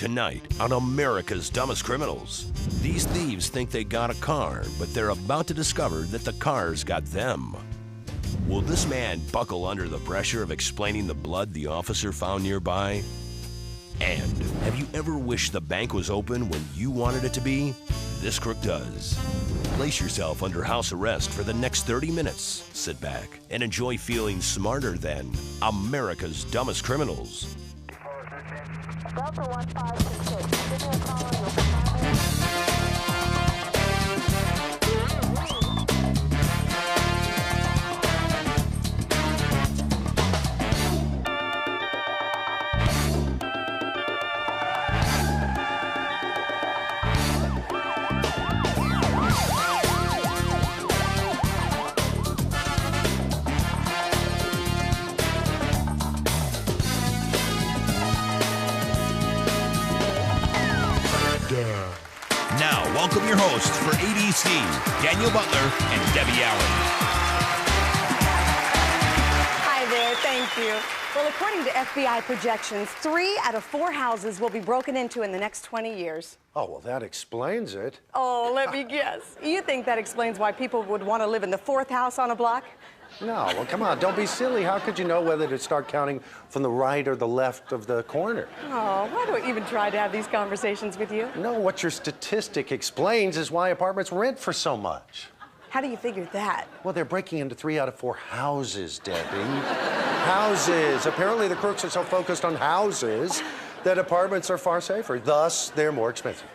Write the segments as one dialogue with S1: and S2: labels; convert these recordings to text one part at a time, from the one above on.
S1: Tonight on America's Dumbest Criminals. These thieves think they got a car, but they're about to discover that the car's got them. Will this man buckle under the pressure of explaining the blood the officer found nearby? And have you ever wished the bank was open when you wanted it to be? This crook does. Place yourself under house arrest for the next 30 minutes. Sit back and enjoy feeling smarter than America's Dumbest Criminals.
S2: Delta 1566, give me a call on your primary.
S1: Now, welcome your hosts for ADC, Daniel Butler and Debbie Allen.
S3: Hi there, thank you. Well, according to FBI projections, 3 out of 4 houses will be broken into in the next 20 years.
S4: Oh, well, that explains it.
S3: Oh, let me guess. You think that explains why people would want to live in the 4th house on a block?
S4: No, well, come on, don't be silly. How could you know whether to start counting from the right or the left of the corner?
S3: Oh, why do I even try to have these conversations with you?
S4: No, what your statistic explains is why apartments rent for so much.
S3: How do you figure that?
S4: Well, they're breaking into 3 out of 4 houses, Debbie. Houses. Apparently, the crooks are so focused on houses that apartments are far safer. Thus, they're more expensive.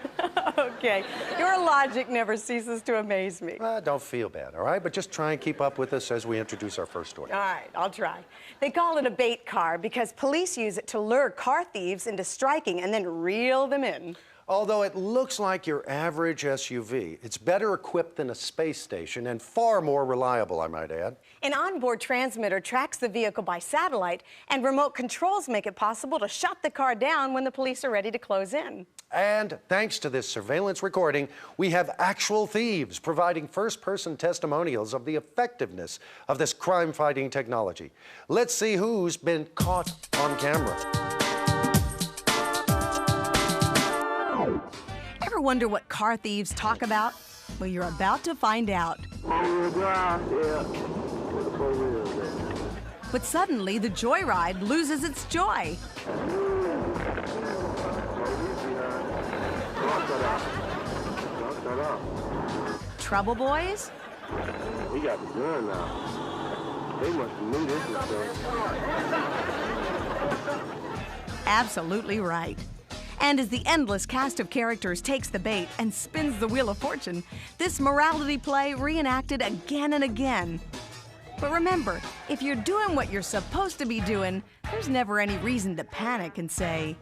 S3: Okay, your logic never ceases to amaze me.
S4: Don't feel bad, all right? But just try and keep up with us as we introduce our first story.
S3: All right, I'll try. They call it a bait car because police use it to lure car thieves into striking and then reel them in.
S4: Although it looks like your average SUV, it's better equipped than a space station and far more reliable, I might add.
S3: An onboard transmitter tracks the vehicle by satellite, and remote controls make it possible to shut the car down when the police are ready to close in.
S4: And thanks to this surveillance recording, we have actual thieves providing first-person testimonials of the effectiveness of this crime-fighting technology. Let's see who's been caught on camera.
S3: Ever wonder what car thieves talk about? Well, you're about to find out. But suddenly, the joyride loses its joy. Trouble boys?
S5: We got the gun now. They must have knew this was so.
S3: Absolutely right. And as the endless cast of characters takes the bait and spins the wheel of fortune, this morality play reenacted again and again. But remember, if you're doing what you're supposed to be doing, there's never any reason to panic and say,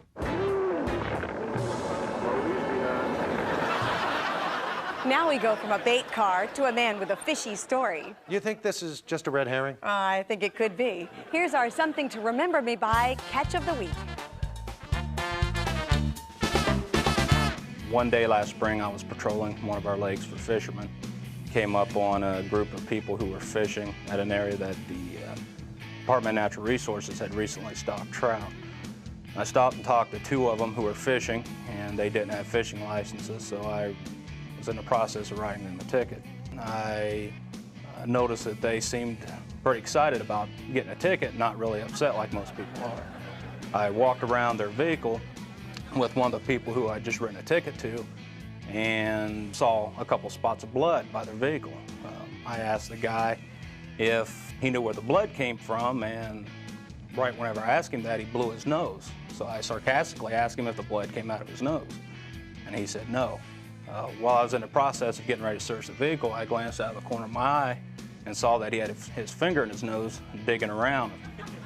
S3: Now we go from a bait car to a man with a fishy story.
S4: You think this is just a red herring?
S3: I think it could be. Here's our Something to Remember Me By Catch of the Week.
S6: One day last spring, I was patrolling one of our lakes for fishermen. Came up on a group of people who were fishing at an area that the Department of Natural Resources had recently stocked trout. I stopped and talked to 2 of them who were fishing, and they didn't have fishing licenses, so I was in the process of writing them a ticket. I noticed that they seemed pretty excited about getting a ticket, not really upset like most people are. I walked around their vehicle with one of the people who I'd just written a ticket to and saw a couple spots of blood by their vehicle. I asked the guy if he knew where the blood came from, and right whenever I asked him that, he blew his nose. So I sarcastically asked him if the blood came out of his nose, and he said no. While I was in the process of getting ready to search the vehicle, I glanced out of the corner of my eye and saw that he had his finger in his nose digging around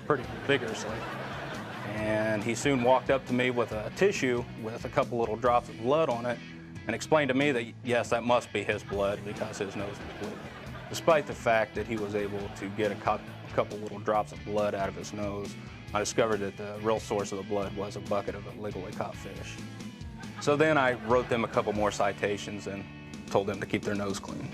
S6: pretty vigorously. And he soon walked up to me with a tissue with a couple little drops of blood on it and explained to me that, yes, that must be his blood because his nose was bleeding. Despite the fact that he was able to get a couple little drops of blood out of his nose, I discovered that the real source of the blood was a bucket of illegally caught fish. So then I wrote them a couple more citations and told them to keep their nose clean.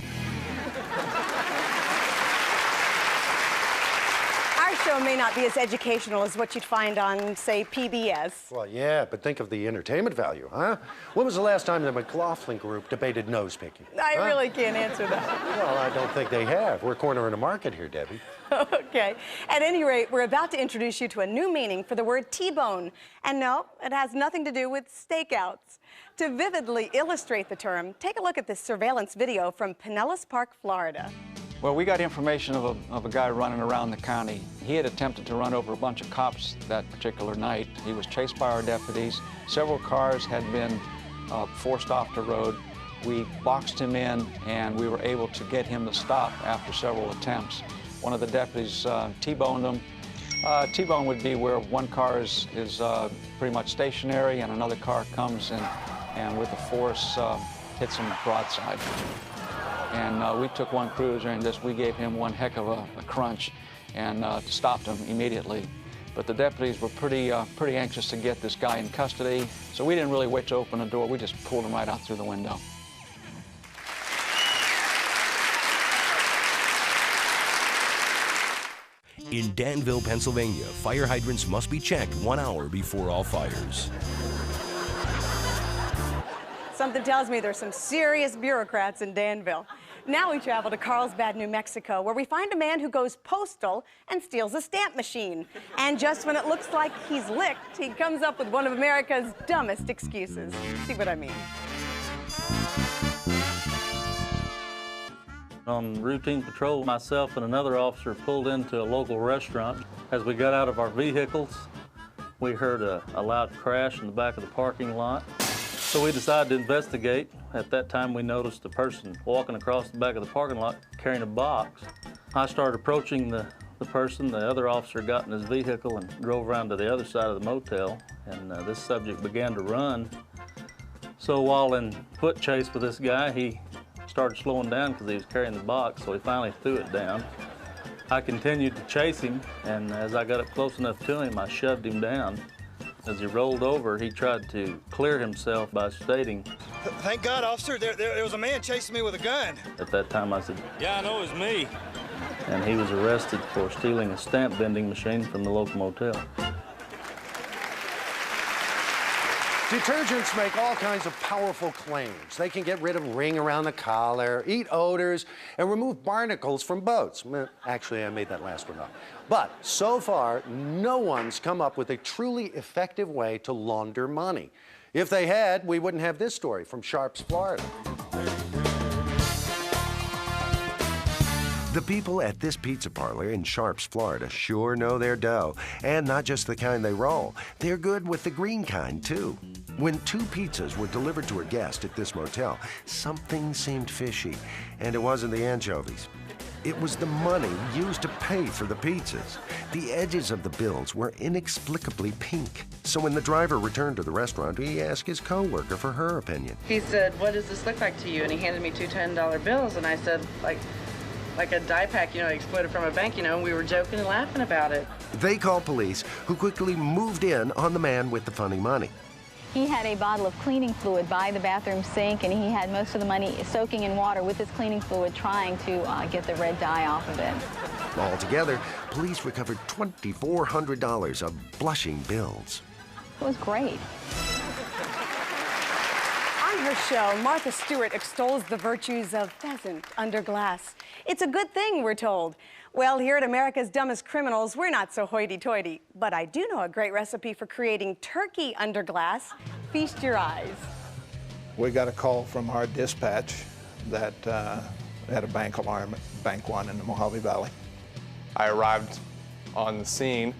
S3: show may not be as educational as what you'd find on, say, PBS.
S4: Well, yeah, but think of the entertainment value, huh? When was the last time the McLaughlin group debated nose-picking?
S3: I really can't answer that.
S4: Well, I don't think they have. We're cornering the market here, Debbie.
S3: Okay. At any rate, we're about to introduce you to a new meaning for the word T-bone. And no, it has nothing to do with stakeouts. To vividly illustrate the term, take a look at this surveillance video from Pinellas Park, Florida.
S7: Well, we got information of a guy running around the county. He had attempted to run over a bunch of cops that particular night. He was chased by our deputies. Several cars had been forced off the road. We boxed him in, and we were able to get him to stop after several attempts. One of the deputies T-boned him. T-bone would be where one car is pretty much stationary and another car comes and with the force hits him broadside. And we took one cruiser and we gave him one heck of a crunch and stopped him immediately. But the deputies were pretty anxious to get this guy in custody, so we didn't really wait to open the door. We just pulled him right out through the window.
S1: In Danville, Pennsylvania, fire hydrants must be checked 1 hour before all fires.
S3: Something tells me there's some serious bureaucrats in Danville. Now we travel to Carlsbad, New Mexico, where we find a man who goes postal and steals a stamp machine. And just when it looks like he's licked, he comes up with one of America's dumbest excuses. See what I mean?
S8: On routine patrol, myself and another officer pulled into a local restaurant. As we got out of our vehicles, we heard a loud crash in the back of the parking lot. So we decided to investigate. At that time, we noticed a person walking across the back of the parking lot carrying a box. I started approaching the person. The other officer got in his vehicle and drove around to the other side of the motel, and this subject began to run. So while in foot chase with this guy, he started slowing down because he was carrying the box, so he finally threw it down. I continued to chase him, and as I got up close enough to him, I shoved him down. As he rolled over, he tried to clear himself by stating,
S9: "Thank God, officer, there was a man chasing me with a gun."
S8: At that time, I said,
S9: "Yeah, I know, it was me."
S8: And he was arrested for stealing a stamp vending machine from the local motel.
S4: Detergents make all kinds of powerful claims. They can get rid of ring around the collar, eat odors, and remove barnacles from boats. Actually, I made that last one up. But so far, no one's come up with a truly effective way to launder money. If they had, we wouldn't have this story from Sharps, Florida.
S1: The people at this pizza parlor in Sharps, Florida sure know their dough. And not just the kind they roll. They're good with the green kind, too. When 2 pizzas were delivered to a guest at this motel, something seemed fishy. And it wasn't the anchovies. It was the money used to pay for the pizzas. The edges of the bills were inexplicably pink. So when the driver returned to the restaurant, he asked his co-worker for her opinion.
S10: He said, "What does this look like to you?" And he handed me 2 $10 bills, and I said, like a die pack, exploded from a bank, and we were joking and laughing about it.
S1: They called police, who quickly moved in on the man with the funny money.
S11: He had a bottle of cleaning fluid by the bathroom sink, and he had most of the money soaking in water with his cleaning fluid, trying to get the red dye off of it.
S1: Altogether, police recovered $2,400 of blushing bills.
S11: It was great.
S3: On her show, Martha Stewart extols the virtues of pheasant under glass. It's a good thing, we're told. Well, here at America's Dumbest Criminals, we're not so hoity-toity. But I do know a great recipe for creating turkey under glass. Feast your eyes.
S12: We got a call from our dispatch that had a bank alarm at Bank 1 in the Mojave Valley.
S13: I arrived on the scene.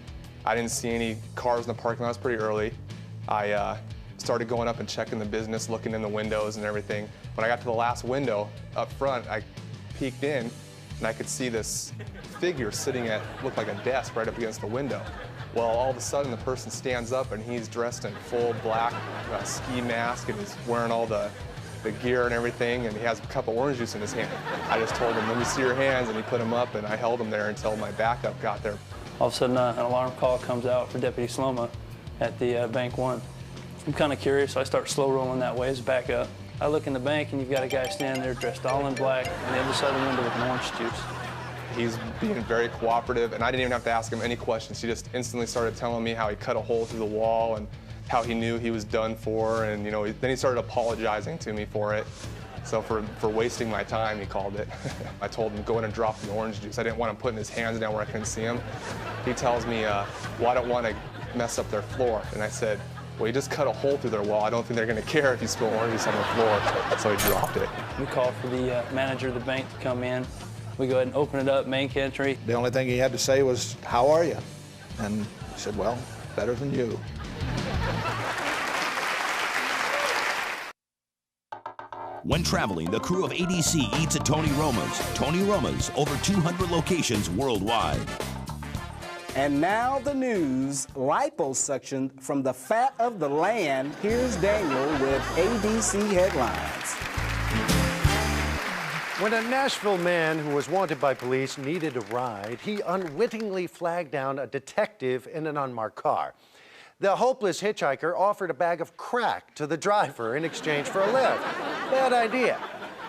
S13: I didn't see any cars in the parking lot. It was pretty early. I started going up and checking the business, looking in the windows and everything. When I got to the last window up front, I peeked in and I could see this figure sitting at, looked like a desk right up against the window. Well, all of a sudden the person stands up and he's dressed in full black ski mask, and he's wearing all the gear and everything, and he has a cup of orange juice in his hand. I just told him, "Let me see your hands," and he put them up, and I held them there until my backup got there.
S14: All of a sudden an alarm call comes out for Deputy Sloma at the Bank 1. I'm kind of curious, so I start slow rolling that way as backup. I look in the bank, and you've got a guy standing there dressed all in black on the other side of the window with an orange juice.
S13: He's being very cooperative, and I didn't even have to ask him any questions. He just instantly started telling me how he cut a hole through the wall and how he knew he was done for, and you know, then he started apologizing to me for it. So for wasting my time, he called it. I told him, go in and drop the orange juice. I didn't want him putting his hands down where I couldn't see him. He tells me, well, I don't want to mess up their floor. And I said, well, you just cut a hole through their wall. I don't think they're going to care if you spill orange juice on the floor. So he dropped it.
S14: We called for the manager of the bank to come in. We go ahead and open it up, bank entry.
S12: The only thing he had to say was, how are you? And he said, well, better than you.
S1: When traveling, the crew of ADC eats at Tony Roma's. Tony Roma's, over 200 locations worldwide.
S15: And now the news, liposuction from the fat of the land. Here's Daniel with ADC headlines.
S4: When a Nashville man who was wanted by police needed a ride, he unwittingly flagged down a detective in an unmarked car. The hopeless hitchhiker offered a bag of crack to the driver in exchange for a lift. Bad idea.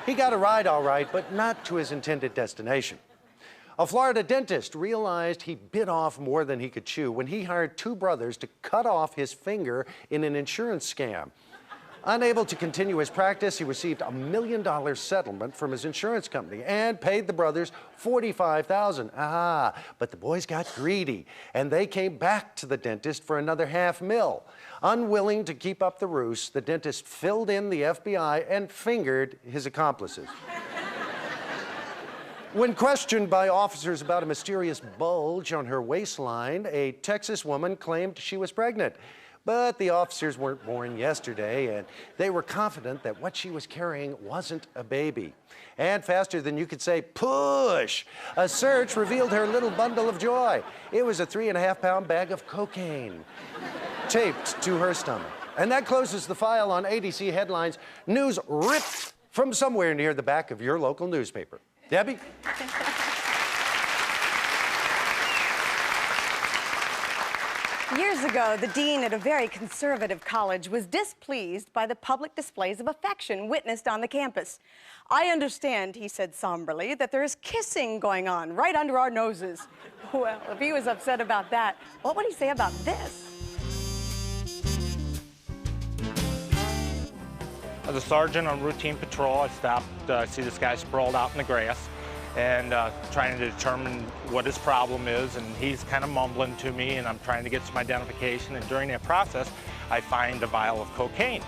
S4: He got a ride all right, but not to his intended destination. A Florida dentist realized he bit off more than he could chew when he hired two brothers to cut off his finger in an insurance scam. Unable to continue his practice, he received a $1 million settlement from his insurance company and paid the brothers $45,000. But the boys got greedy, and they came back to the dentist for another $500,000. Unwilling to keep up the ruse, the dentist filled in the FBI and fingered his accomplices. When questioned by officers about a mysterious bulge on her waistline, a Texas woman claimed she was pregnant. But the officers weren't born yesterday, and they were confident that what she was carrying wasn't a baby. And faster than you could say, push! A search revealed her little bundle of joy. It was a 3.5-pound bag of cocaine taped to her stomach. And that closes the file on ADC headlines. News ripped from somewhere near the back of your local newspaper. Debbie?
S3: Years ago, the dean at a very conservative college was displeased by the public displays of affection witnessed on the campus. I understand, he said somberly, that there is kissing going on right under our noses. Well, if he was upset about that, what would he say about this?
S16: As a sergeant on routine patrol, I stopped, see this guy sprawled out in the grass, and trying to determine what his problem is, and he's kind of mumbling to me, and I'm trying to get some identification, and during that process, I find a vial of cocaine.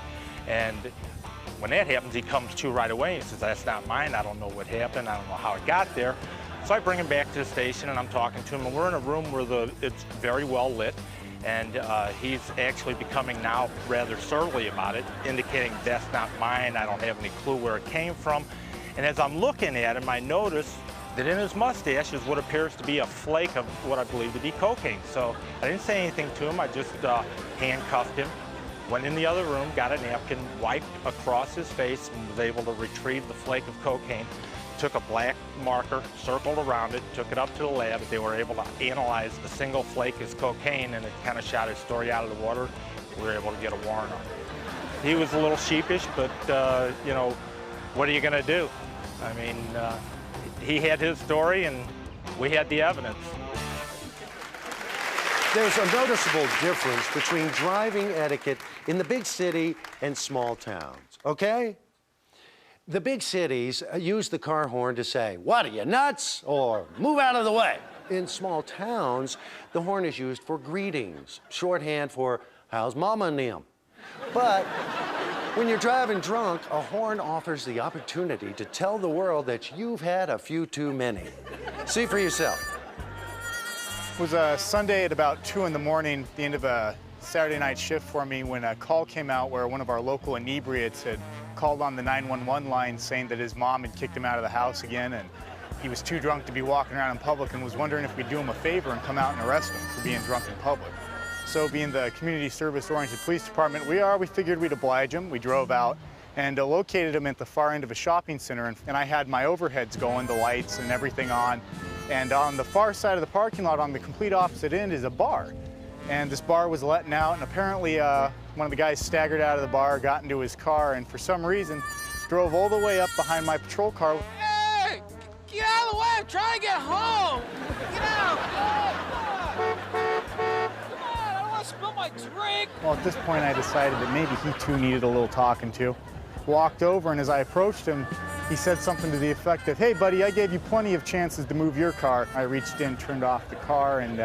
S16: And when that happens, he comes to right away, and he says, that's not mine, I don't know what happened, I don't know how it got there. So I bring him back to the station, and I'm talking to him, and we're in a room where it's very well lit, and he's actually becoming now rather surly about it, indicating that's not mine, I don't have any clue where it came from. And as I'm looking at him, I notice that in his mustache is what appears to be a flake of what I believe to be cocaine. So I didn't say anything to him, I just handcuffed him, went in the other room, got a napkin, wiped across his face, and was able to retrieve the flake of cocaine. Took a black marker, circled around it, took it up to the lab. They were able to analyze a single flake as cocaine, and it kind of shot his story out of the water. We were able to get a warrant on it. He was a little sheepish, but, you know, what are you going to do? I mean, he had his story, and we had the evidence.
S4: There's a noticeable difference between driving etiquette in the big city and small towns, okay? The big cities use the car horn to say, what are you, nuts? Or move out of the way. In small towns, the horn is used for greetings, shorthand for how's mama and them. But when you're driving drunk, a horn offers the opportunity to tell the world that you've had a few too many. See for yourself.
S17: It was a Sunday at about 2 in the morning, the end of a Saturday night shift for me, when a call came out where one of our local inebriates had called on the 911 line saying that his mom had kicked him out of the house again, and he was too drunk to be walking around in public, and was wondering if we'd do him a favor and come out and arrest him for being drunk in public. So being the community service-oriented police department we figured we'd oblige him. We drove out and located him at the far end of a shopping center, and I had my overheads going, the lights and everything on. And on the far side of the parking lot, on the complete opposite end, is a bar. And this bar was letting out, and apparently one of the guys staggered out of the bar, got into his car, and for some reason drove all the way up behind my patrol car.
S18: Hey! Get out of the way, I'm trying to get home. Get out. Come on, I don't want to spill my drink.
S17: Well, at this point, I decided that maybe he too needed a little talking to. Walked over, and as I approached him, he said something to the effect of, "Hey, buddy, I gave you plenty of chances to move your car." I reached in, turned off the car, and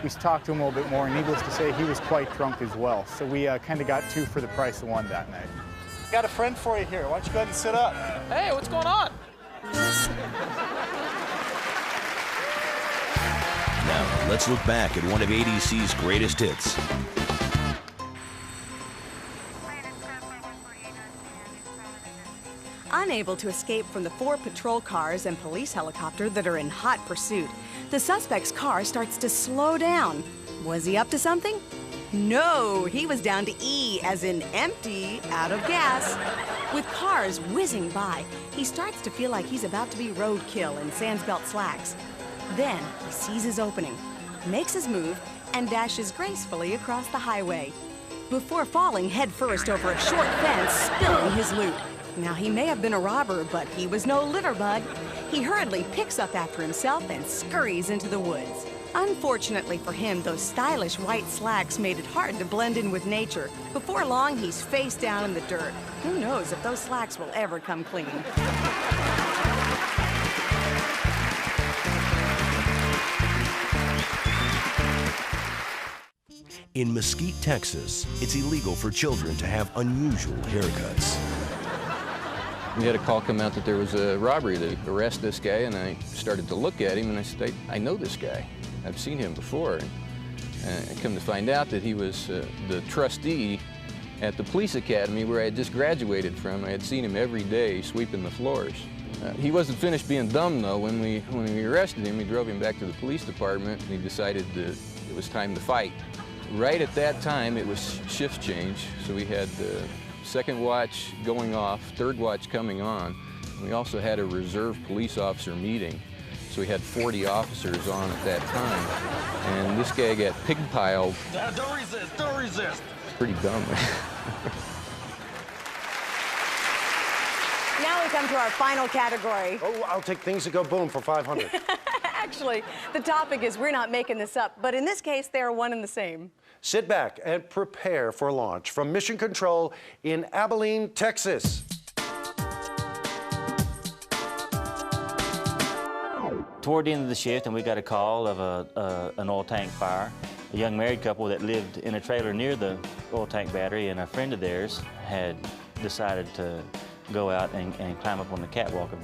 S17: we talked to him a little bit more. And needless to say, he was quite drunk as well. So we kind of got two for the price of one that night. Got a friend for you here. Why don't you go ahead and sit up?
S18: Hey, what's going on?
S1: Now, let's look back at one of ADC's greatest hits.
S3: Unable to escape from the 4 patrol cars and police helicopter that are in hot pursuit, the suspect's car starts to slow down. Was he up to something? No, he was down to E, as in empty, out of gas. With cars whizzing by, he starts to feel like he's about to be roadkill in Sandsbelt slacks. Then he sees his opening, makes his move, and dashes gracefully across the highway, before falling headfirst over a short fence, spilling his loot. Now, he may have been a robber, but he was no litterbug. He hurriedly picks up after himself and scurries into the woods. Unfortunately for him, those stylish white slacks made it hard to blend in with nature. Before long, he's face down in the dirt. Who knows if those slacks will ever come clean.
S1: In Mesquite, Texas, it's illegal for children to have unusual haircuts.
S19: We had a call come out that there was a robbery to arrest this guy, and I started to look at him, and I said, I know this guy. I've seen him before. And I come to find out that he was the trustee at the police academy where I had just graduated from. I had seen him every day sweeping the floors. He wasn't finished being dumb, though. When we arrested him, we drove him back to the police department, and he decided that it was time to fight. Right at that time, it was shift change, so we had second watch going off, third watch coming on. We also had a reserve police officer meeting, so we had 40 officers on at that time. And this guy got pig-piled.
S18: Don't resist, don't resist.
S19: Pretty dumb.
S3: Now we come to our final category.
S4: Oh, I'll take things that go boom for 500.
S3: Actually, the topic is we're not making this up, but in this case, they are one and the same.
S4: Sit back and prepare for launch from Mission Control in Abilene, Texas.
S20: Toward the end of the shift, and we got a call of an oil tank fire. A young married couple that lived in a trailer near the oil tank battery, and a friend of theirs had decided to go out and climb up on the catwalk of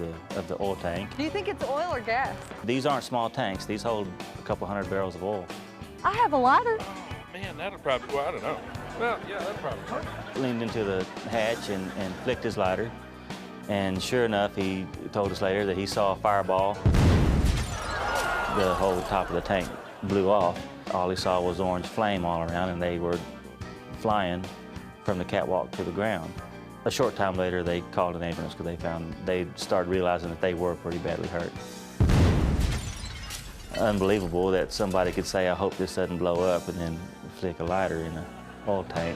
S20: the oil tank.
S21: Do you think it's oil or gas?
S20: These aren't small tanks. These hold a couple hundred barrels of oil.
S21: I have a lighter.
S22: Man, that'll probably, well, I don't know. Well, yeah, that'll probably work.
S20: Leaned into the hatch and flicked his lighter. And sure enough, he told us later that he saw a fireball. The whole top of the tank blew off. All he saw was orange flame all around, and they were flying from the catwalk to the ground. A short time later, they called an ambulance because they started realizing that they were pretty badly hurt. Unbelievable that somebody could say, I hope this doesn't blow up, and then flick a lighter in an oil tank.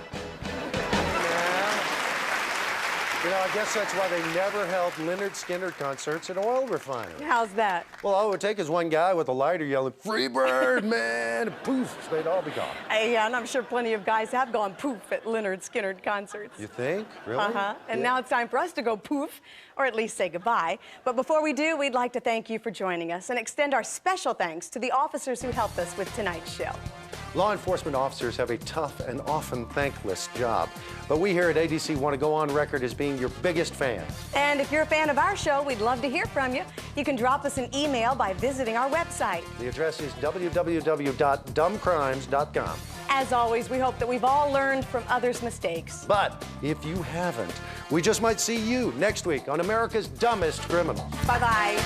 S4: You know, I guess that's why they never held Lynyrd Skynyrd concerts at oil refineries.
S3: How's that?
S4: Well, all it would take is one guy with a lighter yelling, "Free bird, man!" and poof, they'd all be gone.
S3: Yeah, and I'm sure plenty of guys have gone poof at Lynyrd Skynyrd concerts.
S4: You think? Really?
S3: Uh-huh. And
S4: Yeah.
S3: now it's time for us to go poof, or at least say goodbye. But before we do, we'd like to thank you for joining us and extend our special thanks to the officers who helped us with tonight's show.
S4: Law enforcement officers have a tough and often thankless job, but we here at ADC want to go on record as being your biggest fan.
S3: And if you're a fan of our show, we'd love to hear from you. You can drop us an email by visiting our website.
S4: The address is www.dumbcrimes.com.
S3: As always, we hope that we've all learned from others' mistakes.
S4: But if you haven't, we just might see you next week on America's Dumbest Criminals.
S3: Bye-bye.